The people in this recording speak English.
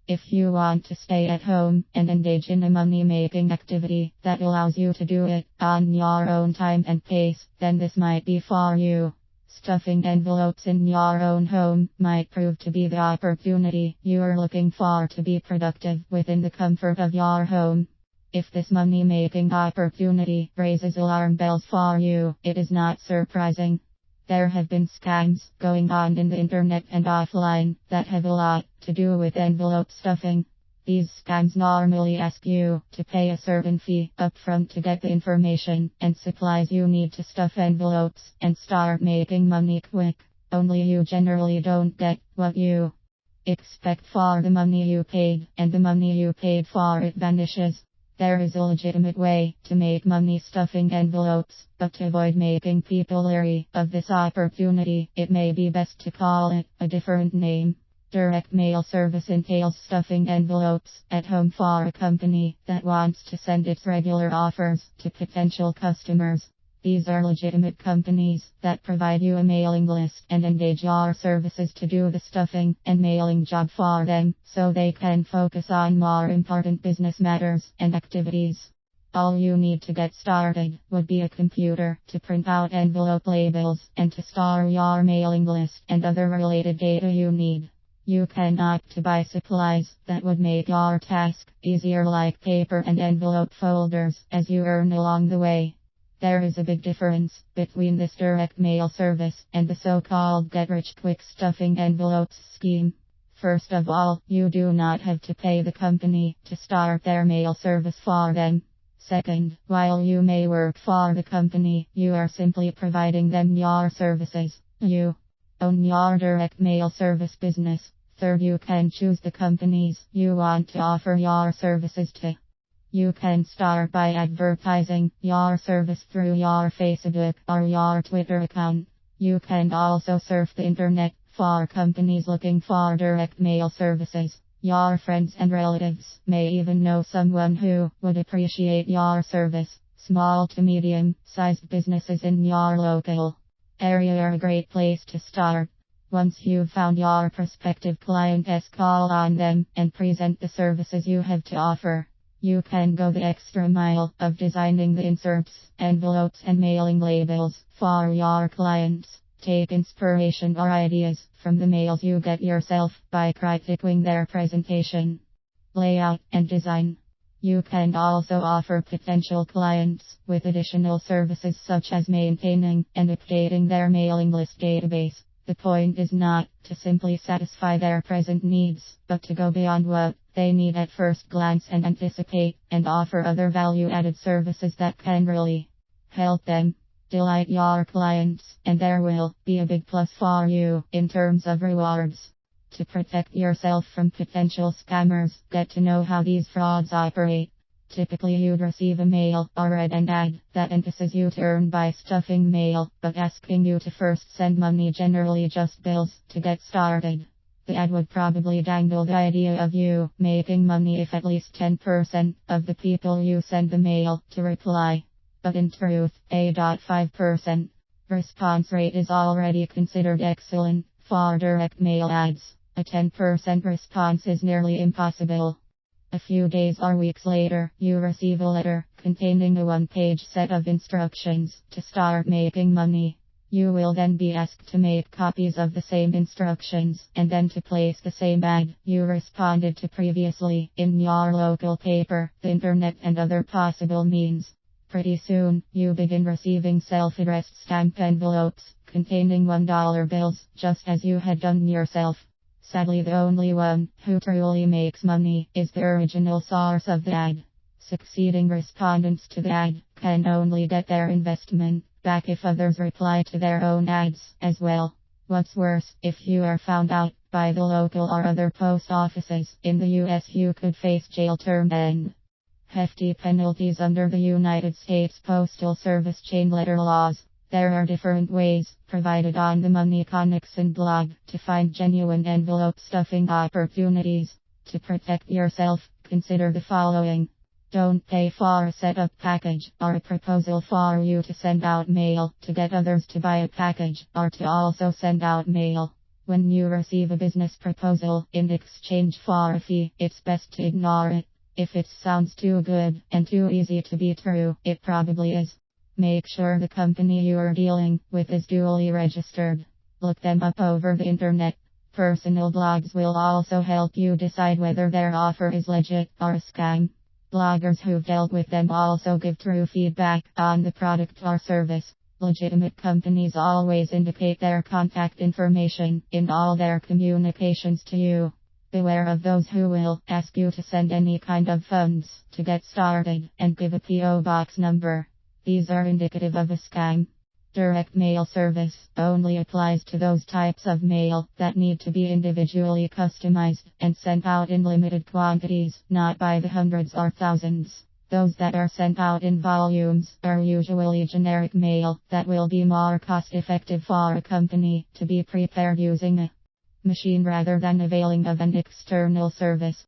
If you want to stay at home and engage in a money-making activity that allows you to do it on your own time and pace, then this might be for you. Stuffing envelopes in your own home might prove to be the opportunity you are looking for to be productive within the comfort of your home. If this money-making opportunity raises alarm bells for you, it is not surprising. There have been scams going on in the internet and offline that have a lot to do with envelope stuffing. These scams normally ask you to pay a certain fee upfront to get the information and supplies you need to stuff envelopes and start making money quick. Only you generally don't get what you expect for the money you paid, and the money you paid for it vanishes. There is a legitimate way to make money stuffing envelopes, but to avoid making people leery of this opportunity, it may be best to call it a different name. Direct mail service entails stuffing envelopes at home for a company that wants to send its regular offers to potential customers. These are legitimate companies that provide you a mailing list and engage your services to do the stuffing and mailing job for them, so they can focus on more important business matters and activities. All you need to get started would be a computer to print out envelope labels and to store your mailing list and other related data you need. You can opt to buy supplies that would make your task easier, like paper and envelope folders, as you earn along the way. There is a big difference between this direct mail service and the so-called get-rich-quick stuffing envelopes scheme. First of all, you do not have to pay the company to start their mail service for them. Second, while you may work for the company, you are simply providing them your services. You own your direct mail service business. Third, you can choose the companies you want to offer your services to. You can start by advertising your service through your Facebook or your Twitter account. You can also surf the internet for companies looking for direct mail services. Your friends and relatives may even know someone who would appreciate your service. Small to medium-sized businesses in your local area are a great place to start. Once you've found your prospective clients, call on them and present the services you have to offer. You can go the extra mile of designing the inserts, envelopes and mailing labels for your clients. Take inspiration or ideas from the mails you get yourself by critiquing their presentation, layout and design. You can also offer potential clients with additional services such as maintaining and updating their mailing list database. The point is not to simply satisfy their present needs, but to go beyond what they need at first glance and anticipate and offer other value-added services that can really help them. Delight your clients, and there will be a big plus for you in terms of rewards. To protect yourself from potential scammers, get to know how these frauds operate. Typically you'd receive a mail or read an ad that entices you to earn by stuffing mail, but asking you to first send money, generally just bills, to get started. The ad would probably dangle the idea of you making money if at least 10% of the people you send the mail to reply. But in truth, a 0.5% response rate is already considered excellent for direct mail ads. A 10% response is nearly impossible. A few days or weeks later, you receive a letter containing a one-page set of instructions to start making money. You will then be asked to make copies of the same instructions and then to place the same ad you responded to previously in your local paper, the internet and other possible means. Pretty soon, you begin receiving self-addressed stamp envelopes containing $1 bills, just as you had done yourself. Sadly, the only one who truly makes money is the original source of the ad. Succeeding respondents to the ad can only get their investment back if others reply to their own ads as well. What's worse, if you are found out by the local or other post offices in the US, you could face jail term and hefty penalties under the United States Postal Service chain letter laws. There are different ways, provided on the Money Connection blog, to find genuine envelope stuffing opportunities. To protect yourself, consider the following. Don't pay for a setup package, or a proposal for you to send out mail to get others to buy a package, or to also send out mail. When you receive a business proposal in exchange for a fee, it's best to ignore it. If it sounds too good and too easy to be true, it probably is. Make sure the company you are dealing with is duly registered. Look them up over the internet. Personal blogs will also help you decide whether their offer is legit or a scam. Bloggers who've dealt with them also give true feedback on the product or service. Legitimate companies always indicate their contact information in all their communications to you. Beware of those who will ask you to send any kind of funds to get started and give a PO box number. These are indicative of a scam. Direct mail service only applies to those types of mail that need to be individually customized and sent out in limited quantities, not by the hundreds or thousands. Those that are sent out in volumes are usually generic mail that will be more cost effective for a company to be prepared using a machine rather than availing of an external service.